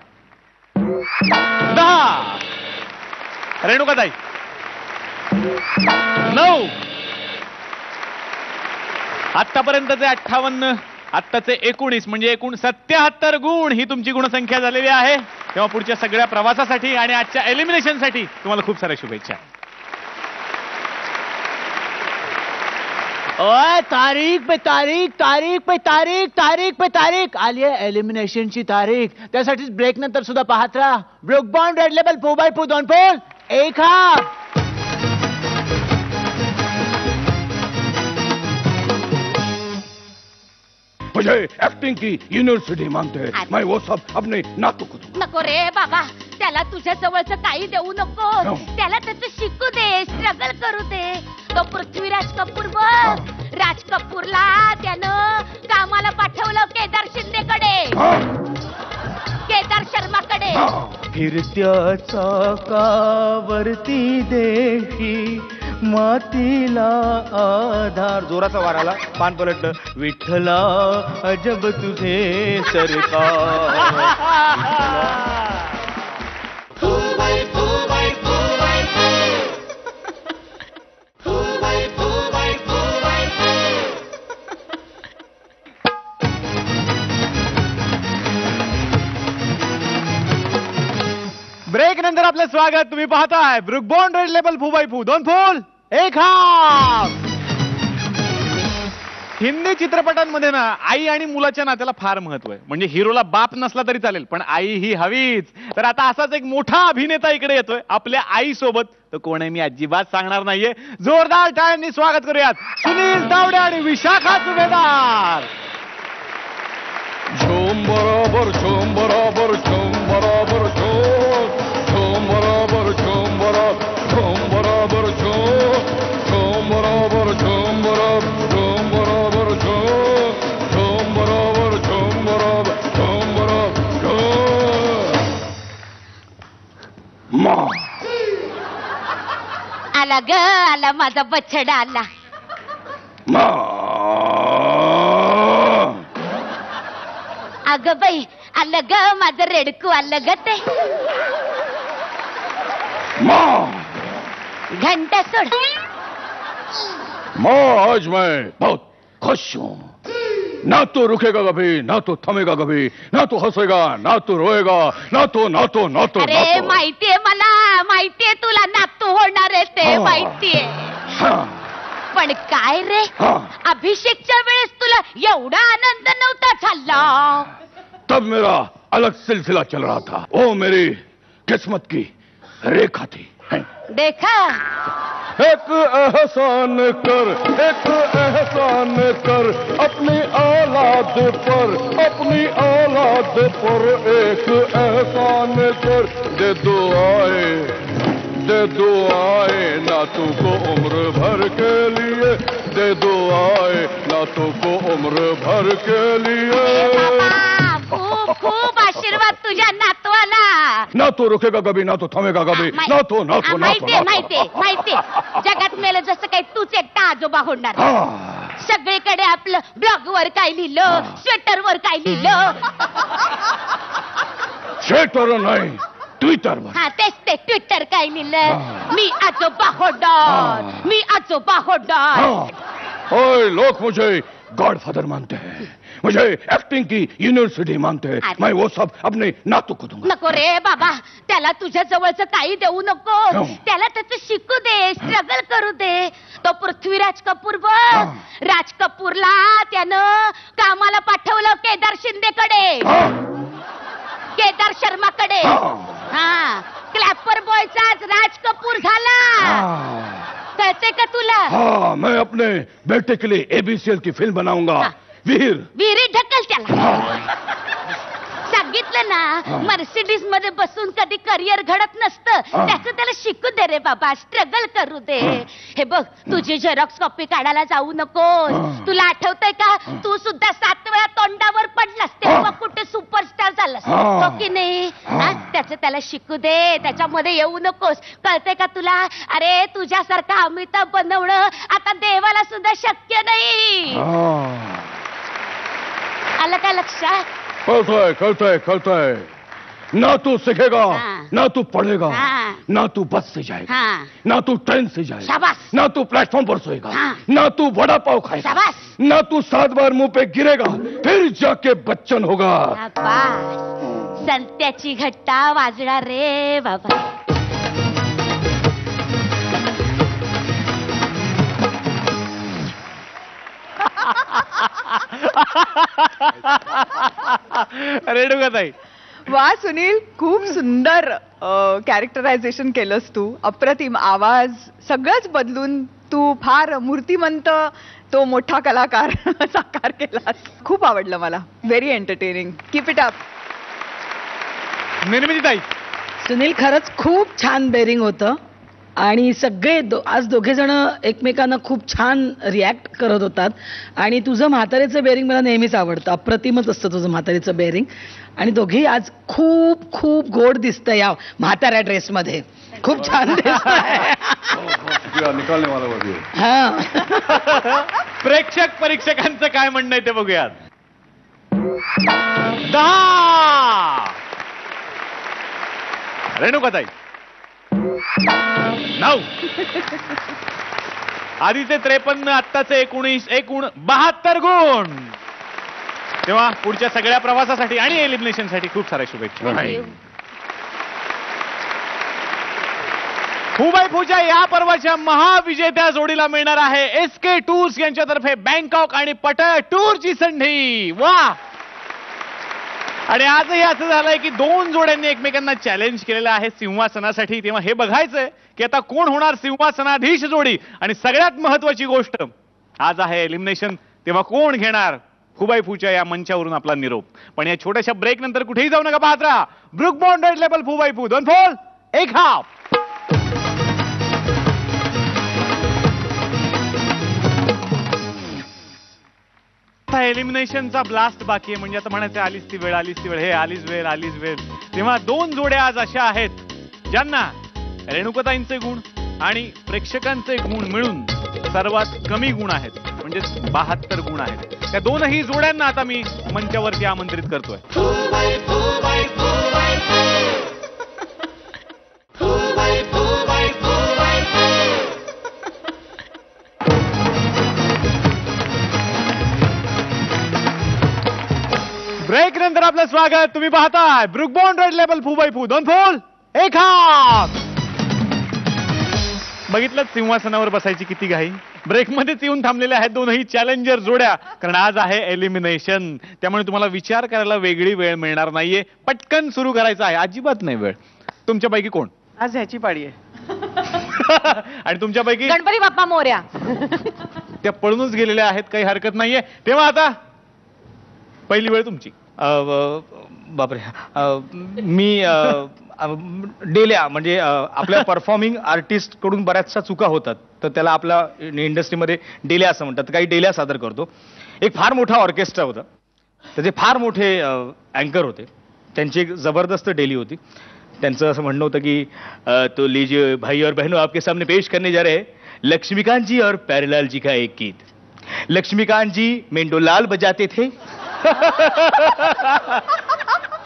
10. रेणुकाताई. 9. आतापर्यंतचे 58, आत्ताचे 19 म्हणजे एकूण 77 गुण ही तुमची गुणसंख्या झालेली आहे. तेव्हा पुढच्या सगळ्या प्रवासासाठी आणि आजच्या एलिमिनेशनसाठी तुम्हाला खूप साऱ्या शुभेच्छा. ओए तारीख पे तारीख, तारीख पे तारीख, तारीख पे तारीख आली आहे एलिमिनेशनची तारीख. त्यासाठीच ब्रेक नंतर सुद्धा पाहत राहा Brooke bond red label 4x4 दोन पोल एक हाफ. मुझे एक्टिंग की यूनिवर्सिटी मांगते हैं. मैं वो सब अपने नातू को दूंगा. नको रे बाबा, त्याला तुझ्या जवळचं काही देऊ नको. No. त्याला त्याचं शिकू दे, स्ट्रगल करू दे. तो पृथ्वीराज कपूर बघ. राज कपूरला त्यानं कामाला पाठवलं केदार शिंदेकडे, केदार शर्माकडे. फिरत्या चाकावरती देखी मातीला आधार. जोराचा वाराला पान पलटलं. विठ्ठला अजब तुझे सरकार. ब्रेक नंतर आपलं स्वागत. तुम्ही पाहताय Brooke bond red label 4x4 दोन फूल एक हाफ. हिंदी चित्रपटांमध्ये ना आई आणि मुलाच्या नात्याला फार महत्व आहे. म्हणजे हिरोला बाप नसला तरी चालेल पण आई ही हवीच. तर आता असाच एक मोठा अभिनेता इकडे येतोय आपल्या आई सोबत. तो कोण आहे मी अजिबात सांगणार नाहीये. जोरदार टाळ्यांनी स्वागत करूयात सुनील तावडे आणि विशाखा सुभेदार. झूम बराबर झूम बराबर झूम बराबर झूम बराबर झूम बराबर झूम बराबर झूम बराबर झूम बराबर झूम बराबर झूम बराबर झूम बराबर झूम बराबर माँ आला ग आला माझा बछडा आला. अगं बाई आलं ग माझं रेडकू आलं ग ते. घंटा सोड. माँ आज मैं बहुत खुश हूँ. ना तो रुकेगा कभी, ना तो थमेगा कभी, ना तो हंसेगा, ना तो रोएगा, ना तो अरे माहितीये मला, माहितीये तुला नातू होणार आहे ते माहितीये. पण काय रे अभिषेकच्या वेळेस तुला एवढा आनंद नव्हता झाला. तब मेरा अलग सिलसिला चल रहा था. वो मेरी किस्मत की रेखा थी. देखा एक एहसान कर, एक एहसान कर अपनी औलाद पर, अपनी औलाद पर एक एहसान कर. दे दुआएं नातू को उम्र भर के लिए, दे दुआएं नातू को उम्र भर के लिए. खूप खूप आशीर्वाद तुझ्या नातवाला. ना तो रुकेगा कभी, ना तो थमेगा कभी, ना तो माहितीये जगात मेलं जसं काही तूच एकटा आजोबा होणार. सगळीकडे आपलं ब्लॉग वर काय लिहिलं, स्वेटर वर काय लिहिलं. स्वेटर नाही ट्विटर वर. हा तेच ते ट्विटर काय लिहिलं. मी आजोबा होणार, मी आजोबा होणार. ओए लोग मुझे गॉडफादर मानते हैं, मुझे एक्टिंग की यूनिवर्सिटी मानते हैं. मैं वो सब अपने नातू को दूंगा. नको रे बाबा, त्याला तुझ्या जवळचं काही देऊ नको. त्याला त्याचं शिकू दे, स्ट्रगल करू दे. तो पृथ्वीराज कपूर बघ, राज कपूरला त्यानं कामाला पाठवलं केदार शिंदेकडे, केदार शर्माकडे. हा क्लॅपर बॉयचाच राज कपूर झाला. कळते का तुला? हाँ मैं अपने बेटे के लिए एबीसीएल की फिल्म बनाऊंगा. विहिरी ढकल त्याला. सांगितलं ना मर्सिडीज मध्ये बसून कधी करिअर घडत नसतं. त्याचं त्याला शिकू दे रे बाबा, स्ट्रगल करू दे. हे बघ तुझी झेरॉक्स कॉपी काढायला जाऊ नकोस. तुला आठवतंय का तू सुद्धा 7 वेळा तोंडावर पडलास तेव्हा कुठे सुपरस्टार झालास हो की नाही. त्याचं त्याला शिकू दे, त्याच्यामध्ये येऊ नकोस. कळतंय का तुला? अरे तुझ्यासारखा अमिताभ बनवणं आता देवाला सुद्धा शक्य नाही. आलं काय लक्षात? करता है. ना तू सीखेगा, ना तू पढ़ेगा, ना तू बस से जाएगा, ना तू ट्रेन से जाएगा, ना तू प्लेटफॉर्म पर सोएगा, ना तू वड़ा पाव खाएगा, ना तू 7 बार मुंह पे गिरेगा फिर जाके बच्चन होगा. संत्याची घट्टा वाजणार रे बाबा. रेणुकाताई वा सुनील, खूप सुंदर कॅरेक्टरायझेशन केलंस तू. अप्रतिम आवाज सगळंच बदलून तू फार मूर्तिमंत तो मोठा कलाकार साकार केलास. खूप आवडलं मला. Very entertaining. Keep it up. निर्मितीताई सुनील खरंच खूप छान बेरिंग होतं आणि सगळे आज दोघे जण एकमेकांना खूप छान रिॲक्ट करत होतात. आणि तुझं म्हातारीचं बेरिंग मला नेहमीच आवडतं. अप्रतिमच असतं तुझं म्हातारीचं बेरिंग. आणि दोघेही आज खूप खूप गोड दिसतं या म्हाताऱ्या ड्रेसमध्ये. खूप छान दिसतंय. परीक्षकांचं काय म्हणणं आहे ते बघूयात. 10 रेणुकाताई 9 आधीचे 53 आत्ताचे 19 एकूण 72 गुण. तेव्हा पुढच्या सगळ्या प्रवासासाठी आणि एलिमिनेशन साठी खूप साऱ्या शुभेच्छा. फुबाई फूच्या या पर्वाच्या महाविजेत्या जोडीला मिळणार आहे SK टूर्स यांच्यातर्फे बँकॉक आणि पटाया टूरची संधी. वा. आणि आजही असं झालंय की 2 जोड्यांनी एकमेकांना चॅलेंज केलेलं आहे सिंहासनासाठी. तेव्हा हे बघायचंय की आता कोण होणार सिंहासनाधीश जोडी. आणि सगळ्यात महत्वाची गोष्ट आज आहे एलिमिनेशन. तेव्हा कोण घेणार फुबायफूच्या या मंचावरून आपला निरोप. पण या छोट्याशा ब्रेक नंतर कुठेही जाऊ नका, पाहत राहा Brooke bond red Label Fu Bai Fu. 2 full 1 half. एलिमिनेशनचा ब्लास्ट बाकी आहे. म्हणजे आता म्हणायचं आलीच ती वेळ, आलीच ती वेळ, हे आलीच वेळ, आलीच वेळ. तेव्हा 2 जोड्या आज अशा आहेत ज्यांना रेणुकाताईंचे गुण आणि प्रेक्षकांचे गुण मिळून सर्वात कमी गुण आहेत, म्हणजे 72 गुण आहेत. त्या दोनही जोड्यांना आता मी मंचावरती आमंत्रित करतोय. ब्रेक नंतर आपलं स्वागत. तुम्ही पाहताय Brooke bond red Label Fu Bai Fu. 2 full 1 half. बघितलं सिंहासनावर बसायची किती घाई. ब्रेकमध्येच येऊन थांबलेल्या आहेत दोनही चॅलेंजर जोड्या, कारण आज आहे एलिमिनेशन. त्यामुळे तुम्हाला विचार करायला वेगळी वेळ मिळणार नाहीये. पटकन सुरू करायचं आहे, अजिबात नाही वेळ. तुमच्यापैकी कोण आज ह्याची पाळी आहे? आणि तुमच्यापैकी गणपती बाप्पा मोरया. त्या पळूनच गेलेल्या आहेत, काही हरकत नाहीये. तेव्हा आता पहिली वेळ तुमची. बापरे, मी डेल्या म्हणजे आपल्या परफॉर्मिंग आर्टिस्ट कडून बऱ्याचशा चुका होतात, तर त्याला आपल्या इंडस्ट्रीमध्ये डेल्या असं म्हणतात. काही डेल्या सादर करतो. एक फार मोठा ऑर्केस्ट्रा होता, त्याचे फार मोठे अँकर होते, त्यांची एक जबरदस्त डेली होती. त्यांचं असं म्हणणं होतं की तो लीजिए भाई और बहनों, आपके सामने पेश करने जा रहे हैं लक्ष्मीकांत जी और प्यारेलाल जी का एक गीत. लक्ष्मीकांत जी मेंडोलाल बजाते थे,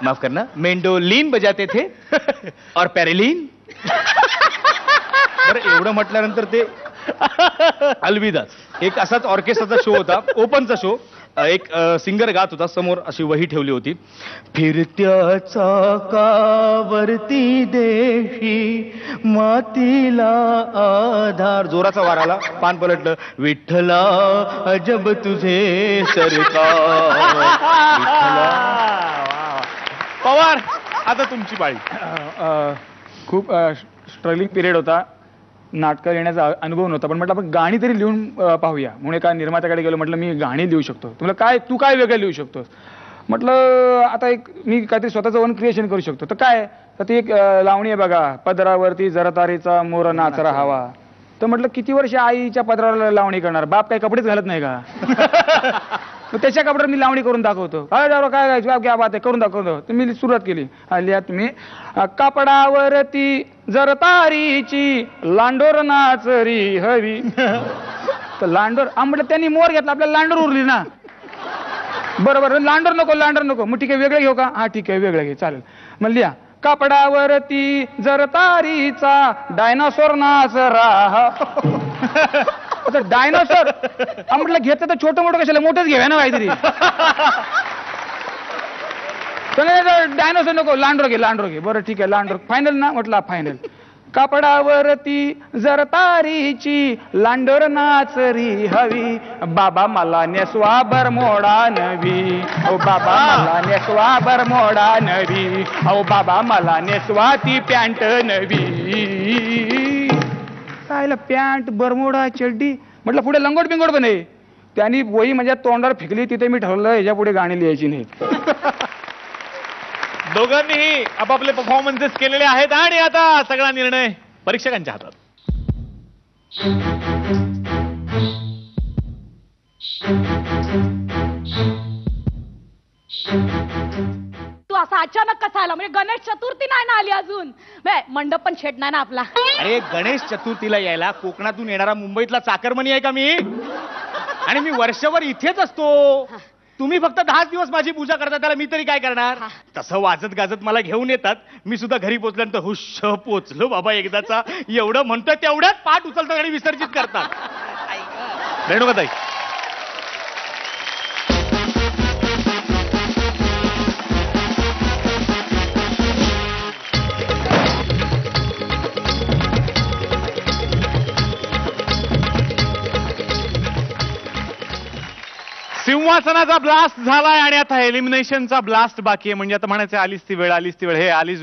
माफ करना, मेंडोलिन बजाते थे और पेरेलिन. बरं, एवढं म्हटल्यानंतर ते अलविदा. एक असाच ऑर्केस्ट्राचा शो होता, ओपनचा शो. एक सिंगर गात होता, समोर अशी वही ठेवली होती. फिरत्या चाकावरती देशी मातीला आधार. जोराचा वार आला, पान पलटलं. विठ्ठला अजब तुझे सरकार. पवार, आता तुमची पाळी. खूप स्ट्रगलिंग पिरियड होता, नाटकं लिहिण्याचा अनुभव नव्हता, पण म्हटलं आपण गाणी तरी लिहून पाहूया. म्हणून एका निर्मात्याकडे गेलो, म्हटलं मी गाणी लिहू शकतो. तू काय वेगळं लिहू शकतोस? म्हटलं आता एक मी काहीतरी स्वतःचं वन क्रिएशन करू शकतो. तर काय, तर ती एक लावणी आहे बघा, पदरावरती जरतारीचा मोर नाचरा हवा. तर म्हटलं किती वर्ष आईच्या पदरावर लावणी करणार, बाप काही कपडेच घालत नाही का? त्याच्या कपड्यावर मी लावणी करून दाखवतो. काय काय बात आहे, करून दाखवतो. तर मी सुरुवात केली. लिहा तुम्ही. कपडावरती जरतारीची लांडोर नाचरी हवी. तर लांडोर म्हटलं त्यांनी मोर घेतला, आपल्याला लांडोर उरली ना. बरोबर, लांडोर नको. मग ठीक आहे, वेगळं घेऊ का? हा ठीक आहे, वेगळं घे, चालेल. मग लिहा. कपडावरती जरतारीचा डायनासोर नाचरा. डायनासोर म्हटलं घेतलं तर छोटं मोठं कशाला, मोठंच घेऊया ना काहीतरी. डायनासोर नको, लांडोर घे. बरं ठीक आहे, लांडोर फायनल ना. म्हटलं फायनल. कपडावरती जरतारीची लांडोर नाचरी हवी. बाबा मला नेसवा बरमोडा नवी. ओ बाबा मला नेसवा बरमोडा नवी. ओ बाबा मला नेसवा ती पॅन्ट नवी. कायला पॅन्ट बरमोडा चड्डी. म्हटलं पुढे लंगोट बिंगोट पण आहे. त्यांनी वही माझ्या तोंडावर फेकली. तिथे मी ठरवलं ह्याच्या पुढे गाणी लिहायची नाही. दोघांनीही आपापले परफॉर्मन्सेस केलेले आहेत आणि आता सगळा निर्णय परीक्षकांच्या हातात. तू असा अचानक कसा आला? म्हणजे गणेश चतुर्थी नाही ना आली अजून, मंडप पण छेड नाही ना आपला. अरे गणेश चतुर्थीला यायला कोकणातून येणारा मुंबईतला चाकरमनी आहे का मी? आणि मी वर्षभर इथेच असतो. तुम्ही फक्त 10 दिवस माझी पूजा करता, त्याला मी तरी काय करणार? तसं वाजत गाजत मला घेऊन येतात. मी सुद्धा घरी पोचल्यानंतर हुश पोचलो बाबा एकदाचा एवढं म्हणतोय, तेवढ्यात पाठ उचलतात आणि विसर्जित करतात. रेणुकाताई, सिंहासनाचा ब्लास्ट झालाय आणि आता एलिमिनेशनचा ब्लास्ट बाकी आहे. म्हणजे आता म्हणायचं आलीच ती वेळ, हे आलीच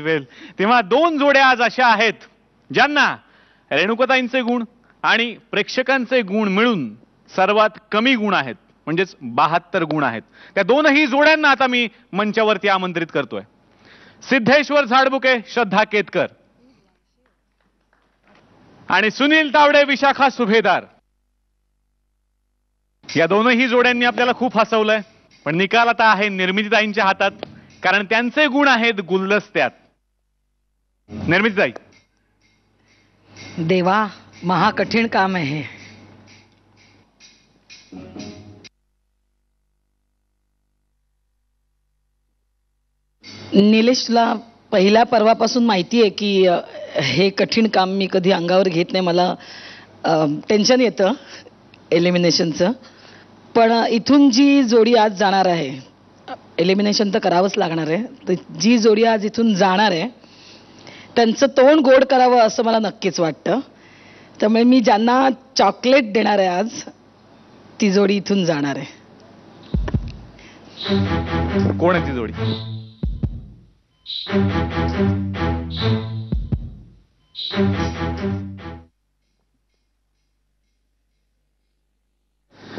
वेळ. तेव्हा 2 जोड्या आज अशा आहेत ज्यांना रेणुकाताईंचे गुण आणि प्रेक्षकांचे गुण मिळून सर्वात कमी गुण आहेत, म्हणजेच 72 गुण आहेत. त्या दोनही जोड्यांना आता मी मंचावरती आमंत्रित करतोय. सिद्धेश्वर झाडबुके, श्रद्धा केतकर आणि सुनील तावडे, विशाखा सुभेदार. या दोनही जोड्यांनी आपल्याला खूप हसवलंय, पण निकाल आता आहे निर्मितीताईंच्या हातात, कारण त्यांचे गुण आहेत गुलदस्त्यात. निर्मितीताई. देवा, महाकठीण काम आहे हे. निलेशला पहिल्या पर्वापासून माहिती आहे की हे कठीण काम मी कधी अंगावर घेत नाही. मला टेन्शन येतं एलिमिनेशनचं. पण इथून जी जोडी आज जाणार आहे, एलिमिनेशन तर करावंच लागणार आहे, तर जी जोडी आज इथून जाणार आहे त्यांचं तोंड गोड करावं असं मला नक्कीच वाटतं. त्यामुळे मी ज्यांना चॉकलेट देणार आहे आज, ती जोडी इथून जाणार आहे. कोण आहे ती जोडी?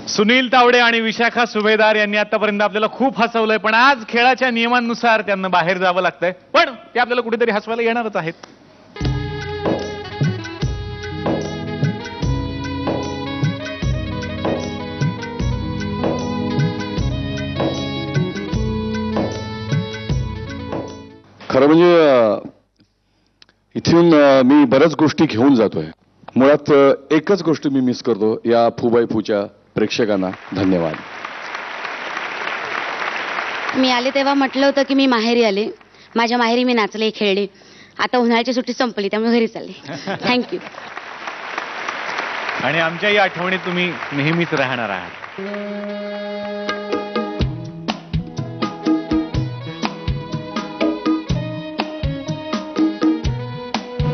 सुनील तावडे आणि विशाखा सुभेदार यांनी आतापर्यंत आपल्याला खूप हसवलंय, पण आज खेळाच्या नियमांनुसार त्यांना बाहेर जावं लागतंय, पण ते आपल्याला कुठेतरी हसवायला येणारच आहेत. खरं म्हणजे इथून मी बऱ्याच गोष्टी घेऊन जातोय. मुळात एकच गोष्ट मी मिस करतो, या फुबाई फूच्या प्रेक्षकांना धन्यवाद. मी आले तेव्हा म्हटलं होतं की मी माहेरी आले, माझ्या माहेरी मी नाचले, खेळले. आता उन्हाळ्याची सुट्टी संपली, त्यामुळे घरी चालले. थँक्यू. आणि आमच्या या आठवणीत तुम्ही नेहमीच राहणार आहात.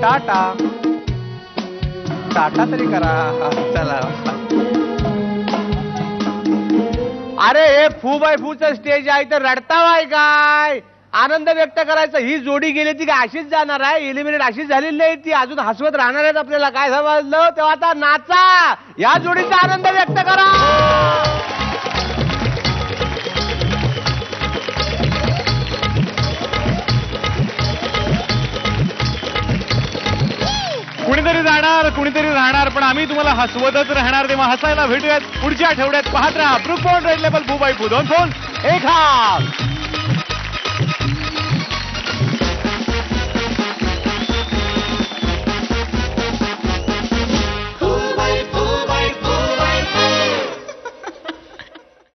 टाटा टाटा तरी करा. चला. अरे हे फू बाय फूचं स्टेज आहे तर रडतावाय काय? आनंद व्यक्त करायचा. ही जोडी गेली ती काय अशीच जाणार आहे? एलिमिनेट अशीच झालेली नाही ती, अजून हसवत राहणार आहेत आपल्याला. काय समजलं? तेव्हा आता नाचा, या जोडीचा आनंद व्यक्त करा. कुणीतरी राहणार, पण आम्ही तुम्हाला हसवतच राहणार. तेव्हा हसायला भेटूयात पुढच्या आठवड्यात. पाहत राहा Brooke bond red label 2x2 2 phone 1 half.